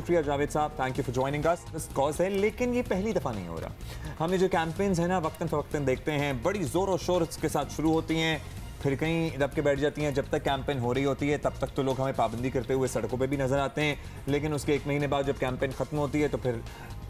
शुक्रिया जावेद साहब, thank you for joining us. This cause है, लेकिन ये पहली दफ़ा नहीं हो रहा। हमने जो कैंपेन्स हैं ना वक्तन फ़वक्तन देखते हैं, बड़ी ज़ोर और शोर के साथ शुरू होती हैं, फिर कहीं दब के बैठ जाती हैं। जब तक कैंपेन हो रही होती है तब तक तो लोग हमें पाबंदी करते हुए सड़कों पे भी नज़र आते हैं, लेकिन उसके एक महीने बाद जब कैंपेन ख़त्म होती है तो फिर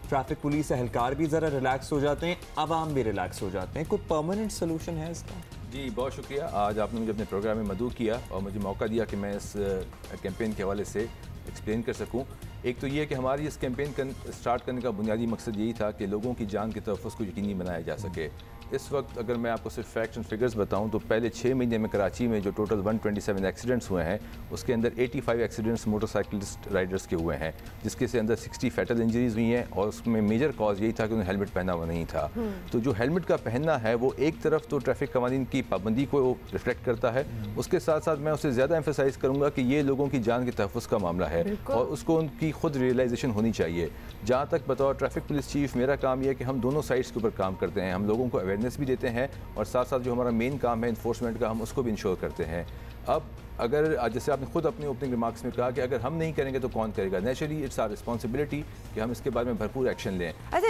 ट्रैफिक पुलिस एहलकार भी ज़रा रिलैक्स हो जाते हैं, आवाम भी रिलैक्स हो जाते हैं। कोई परमानेंट सोल्यूशन है इसका? जी बहुत शुक्रिया, आज आपने मुझे अपने प्रोग्राम में मदऊ किया और मुझे मौका दिया कि मैं इस कैंपेन के हवाले से एक्सप्लेन कर सकूं। एक तो ये कि हमारी इस कैंपेन स्टार्ट करने का बुनियादी मकसद यही था कि लोगों की जान के तहफ़्फ़ुज़ को यकीनी बनाया जा सके। इस वक्त अगर मैं आपको सिर्फ फैक्ट्स एंड फिगर्स बताऊं तो पहले 6 महीने में कराची में जो टोटल 127 एक्सीडेंट्स हुए हैं उसके अंदर 85 एक्सीडेंट्स मोटरसाइकिलिस्ट राइडर्स के हुए हैं, जिसके से अंदर 60 फैटल इंजरीज हुई हैं और उसमें मेजर कॉज यही था कि उन्हें हेलमेट पहना हुआ नहीं था। तो जो हेलमेट का पहनना है वो एक तरफ तो ट्रैफिक कवानीन की पाबंदी को रिफ्लेक्ट करता है, उसके साथ साथ मैं उसे ज़्यादा एम्फेसाइज करूँगा कि ये लोगों की जान के तहफ़्फ़ुज़ का मामला है और उसको उनकी खुद रियलाइजेशन होनी चाहिए। जहाँ तक बतौर ट्रैफिक पुलिस चीफ मेरा काम यह है कि हम दोनों साइड्स के ऊपर काम करते हैं, हम लोगों को अवेयरनेस भी देते हैं और साथ साथ जो हमारा मेन काम है इन्फोर्समेंट का, हम उसको भी इंश्योर करते हैं। अब अगर जैसे आपने खुद अपने ओपनिंग रिमार्क्स में कहा कि अगर हम नहीं करेंगे तो कौन करेगा, नेचुरली इट्स आवर रिस्पॉन्सिबिलिटी कि हम इसके बारे में भरपूर एक्शन लें। अच्छा,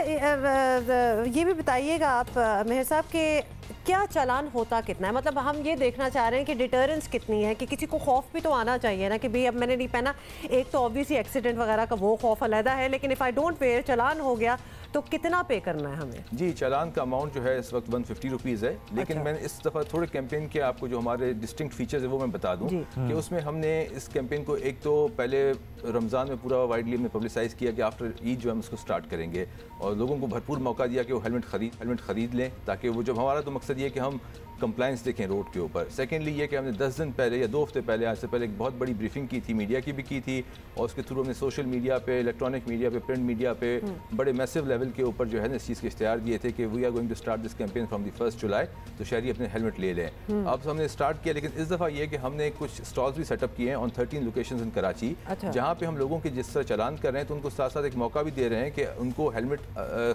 ये भी बताइएगा आप मेहर साहब के क्या चालान होता कितना है? मतलब हम ये देखना चाह रहे हैं कि डिटरेंस कितनी है, कि किसी को खौफ भी तो आना चाहिए ना कि भाई अब मैंने नहीं पहना। एक तो ऑब्वियसली एक्सीडेंट वगैरह का वो खौफ अलग है, लेकिन इफ़ आई डोंट पे चालान हो गया तो कितना पे करना है हमें? जी चालान का अमाउंट जो है इस वक्त 150 रुपीज़ है, लेकिन मैंने इस दफ़ा थोड़े कैंपेन के आपको जो हमारे डिस्टिंक्ट फीचर्स है वो मैं बता दूं कि उसमें हमने इस कैंपेन को एक तो पहले रमज़ान में पूरा वाइडली हमने पब्लिसाइज़ किया कि आफ्टर ईद जो हम उसको स्टार्ट करेंगे और लोगों को भरपूर मौका दिया कि वो हेलमेट ख़रीद लें, ताकि वो जब हमारा तो मकसद ये है कि हम कंप्लाइंस देखें रोड के ऊपर। सेकेंडली ये कि हमने 10 दिन पहले या 2 हफ्ते पहले, आज से पहले एक बहुत बड़ी ब्रीफिंग की थी, मीडिया की भी की थी और उसके थ्रू हमने सोशल मीडिया पे, इलेक्ट्रॉनिक मीडिया पे, प्रिंट मीडिया पे बड़े मैसिव लेवल के ऊपर जो है ना इस चीज़ के इश्तिहार दिए थे कि we are going to start this campaign from the 1 July, तो शहरी अपने हेलमेट ले लें। अब हमने स्टार्ट किया, लेकिन इस दफ़ा ये कि हमने कुछ स्टॉल्स भी सेटअप किए हैं ऑन 13 लोकेशंस इन कराची, जहाँ पे हम लोगों के जिस तरह चालान कर रहे हैं तो उनको साथ साथ एक मौका भी दे रहे हैं कि उनको हेलमेट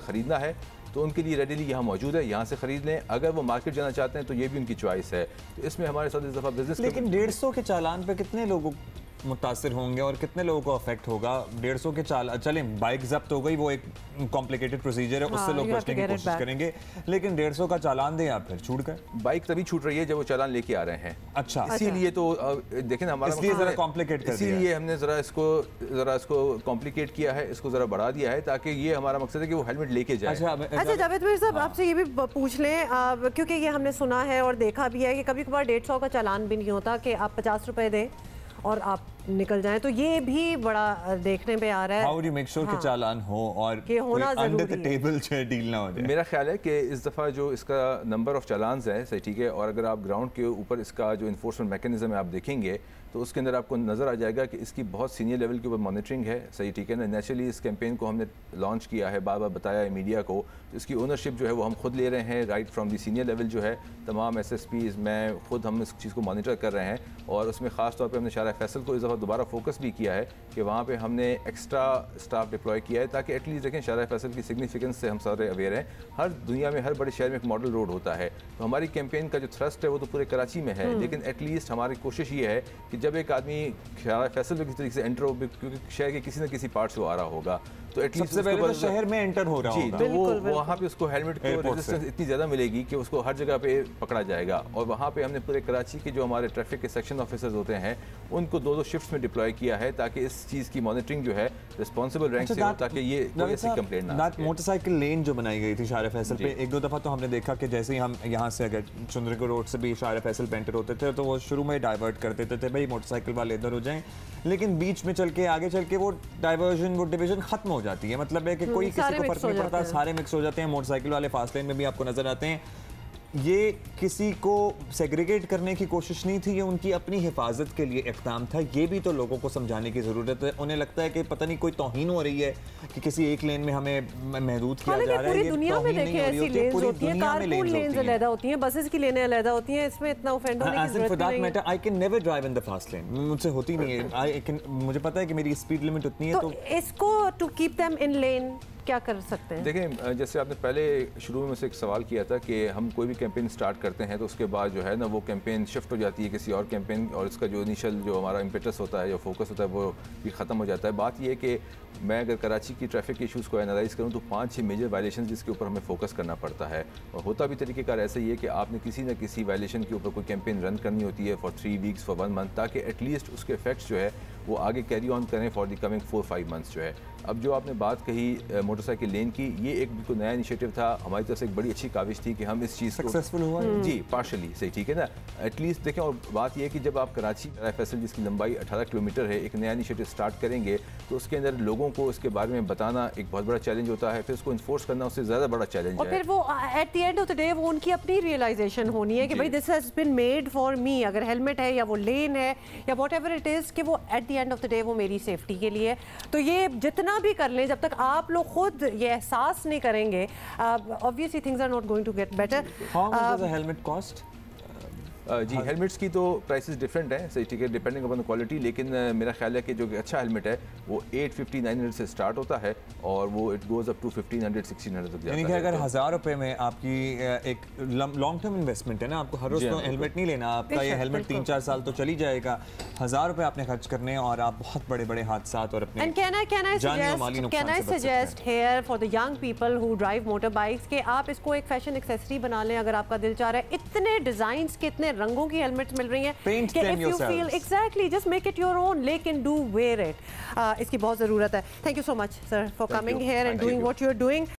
ख़रीदना है तो उनके लिए रेडीली यहाँ मौजूद है, यहाँ से ख़रीद लें। अगर वो मार्केट जाना चाहते हैं तो ये भी उनकी चॉइस है। तो इसमें हमारे साथ इस दफ़ा बिजनेस। लेकिन 150 के चालान पे कितने लोगों मुतासिर होंगे और कितने लोगों को अफेक्ट होगा? 150 के चलें बाइक जब्त हो गई, वो एक कॉम्प्लिकेटेड प्रोसीजर है, उससे लोग बचने की कोशिश करेंगे, लेकिन 150 का चालान दें आप फिर छूट गए। बाइक तभी छूट रही है जब वो चालान लेके आ रहे हैं। अच्छा, इसीलिए तो देखें हमारा इसलिए जरा कॉम्प्लिकेट कर दिया, इसीलिए हमने जरा इसको कॉम्प्लिकेट किया है, इसको जरा बढ़ा दिया है ताकि ये हमारा मकसद है कि वो हेलमेट लेके जाए। अच्छा जावेद भाई साहब, आपसे ये भी पूछ लें क्योंकि ये हमने सुना है और देखा भी है कि कभी कभार 150 का चालान भी नहीं होता कि आप 50 रुपए दें और आप निकल जाएं, तो ये भी बड़ा देखने पे आ रहा है। हाउ डू मेक श्योर कि चालान हो और अंडर द टेबल डील ना हो जाए? मेरा ख्याल है कि इस दफ़ा जो इसका नंबर ऑफ चालान्स है सही ठीक है, और अगर आप ग्राउंड के ऊपर इसका जो इन्फोर्समेंट मैकेनिज्म है आप देखेंगे तो उसके अंदर आपको नज़र आ जाएगा कि इसकी बहुत सीनियर लेवल के ऊपर मॉनिटरिंग है, सही ठीक है ना। नेचुरली इस कैंपेन को हमने लॉन्च किया है, बार बार बताया है मीडिया को, तो इसकी ओनरशिप जो है वो हम खुद ले रहे हैं, right from the senior level जो है तमाम SSPs मैं खुद हम इस चीज़ को मॉनिटर कर रहे हैं और उसमें ख़ास तौर पर हमने शारा फैसल को इस दफ़ा दोबारा फोकस भी किया है कि वहाँ पे हमने एक्स्ट्रा स्टाफ डिप्लॉय किया है ताकि एटलीस्ट देखें शारा फैसल की सिग्निफिकेंस से हम सारे अवेयर हैं। हर दुनिया में हर बड़े शहर में एक मॉडल रोड होता है, तो हमारी कैंपेन का जो थ्रस्ट है वो तो पूरे कराची में है, लेकिन एटलीस्ट हमारी कोशिश ये है कि जब एक आदमी शारा फैसल में किसी तरीके से एंटर हो, क्योंकि शहर के किसी न किसी पार्ट से वो आ रहा होगा, तो एटलीस्ट सबसे पहले तो शहर में एंटर हो रहा होगा, तो वो वहाँ पे उसको हेलमेट की रेजिस्टेंस इतनी ज़्यादा मिलेगी कि उसको हर जगह पे पकड़ा जाएगा। और वहाँ पे हमने पूरे कराची के जो हमारे ट्रैफिक के सेक्शन ऑफिसर्स होते हैं उनको 2-2 शिफ्ट्स में डिप्लॉय किया है ताकि इस चीज़ की मॉनिटरिंग जो है रिस्पॉन्सिबल रैंक से हो, ताकि ये कोई ऐसी कंप्लेंट ना आए। मोटरसाइकिल लेन जो बनाई गई थी शारा फैसल पे, 1-2 दफ़ा तो हमने देखा कि जैसे ही हम यहाँ से अगर चुंदरगढ़ रोड से भी शारा फैसल पे एंटर होते थे तो वो शुरू में डाइवर्ट कर देते थे, भाई मोटरसाइकिल वाले इधर हो जाएं, लेकिन बीच में चल के आगे चल के वो डाइवर्जन, वो डिवीजन खत्म हो जाती है। मतलब है कि कोई किसी को फर्क नहीं पड़ता, सारे मिक्स हो जाते हैं। मोटरसाइकिल वाले फास्ट लेन में भी आपको नजर आते हैं। ये किसी को सेग्रीगेट करने की कोशिश नहीं थी, ये उनकी अपनी हिफाजत के लिए इक़दाम था। ये भी तो लोगों को समझाने की ज़रूरत है। उन्हें लगता है कि पता नहीं कोई तौहीन हो रही है कि किसी एक लेन में हमें महदूद किया जा रहा है। पूरी दुनिया में देखिए ऐसी लेन्स होती हैं, कारपूल लेन्स अलग होती हैं, बसेस की लेनें अलग होती हैं, इसमें इतना ऑफेंड होने की ज़रूरत नहीं है। I can never drive in the fast lane, मुझसे होती नहीं है। मुझे पता है कि मेरी स्पीड लिमिट उतनी है, तो इसको टू कीप देम इन लेन क्या कर सकते हैं? देखें, जैसे आपने पहले शुरू में मुझसे एक सवाल किया था कि हम कोई भी कैंपेन स्टार्ट करते हैं तो उसके बाद जो है ना वो कैंपेन शिफ्ट हो जाती है किसी और कैंपेन, और इसका जो इनिशियल जो हमारा इम्पेटस होता है, जो फोकस होता है, वो भी ख़त्म हो जाता है। बात यह है कि मैं अगर कराची की ट्रैफिक इशूज़ को एनालाइज करूँ तो 5-6 मेजर वायलेशन जिसके ऊपर हमें फोकस करना पड़ता है, और होता भी तरीक़ेकार ऐसा ही है कि आपने किसी न किसी वायलेशन के ऊपर कोई कैंपेन रन करनी होती है फॉर 3 वीक्स, फॉर 1 मंथ, ताकि एटलीस्ट उसके इफेक्ट्स जो है वो आगे कैरी ऑन करें फॉर द कमिंग 4-5 मंथ्स जो है। अब जो आपने बात कही मोटरसाइकिल लेन की, ये एक बिल्कुल नया इनिशिएटिव था हमारी तरफ से, एक बड़ी अच्छी काविश थी कि हम इस चीज़ को सक्सेसफुल हुआ जी पार्शली सही, ठीक है ना, एटलीस्ट देखें। और बात यह है कि जब आप कराची फैसल जिसकी लंबाई 18 किलोमीटर है एक नया इनिशिएटिव स्टार्ट करेंगे तो उसके अंदर लोगों को इसके बारे में बताना एक बहुत बड़ा चैलेंज होता है, फिर उसको इन्फोर्स करना उससे ज़्यादा बड़ा चैलेंज है। और फिर वो at the end of the day वो उनकी अपनी रियलाइजेशन होनी है कि भाई this has been made for me, अगर हेलमेट है या वो लेन है या व्हाटएवर इट इज़, कि वो at the end of the day वो मेरी सेफ्टी के लिए। तो ये जितना भी कर लें, जब तक आप लोग खुद ये एहसास नहीं करेंगे, obviously things are not going to get better. How much does a helmet cost? जी हेलमेट्स की तो प्राइसेस डिफरेंट हैं, सही ठीक है, डिपेंडिंग अपॉन क्वालिटी, लेकिन मेरा ख्याल है कि जो अच्छा हेलमेट है वो 850-900 से स्टार्ट होता है और वो इट गोज अप टू 1500-1600 तक जाता है। यानी कि अगर 1000 रुपए में आपकी एक लॉन्ग टर्म इन्वेस्टमेंट है ना, आपको हर रोज तो हेलमेट नहीं लेना, आपका ये हेलमेट 3-4 साल तो चली जाएगा, 1000 रुपए आपने खर्च करने और आप बहुत बड़े बड़े हादसात और अपने can I suggest here for the young people who drive motorbikes कि आप इसको एक फैशन एक्सेसरी बना लें अगर आपका दिल चाह रहा है। इतने डिजाइन्स के, इतने रंगों की हेलमेट्स मिल रही हैं कि if you feel exactly just make it your own, लेकिन do wear it। इसकी बहुत ज़रूरत है। Thank you so much sir for coming here and doing what you're doing।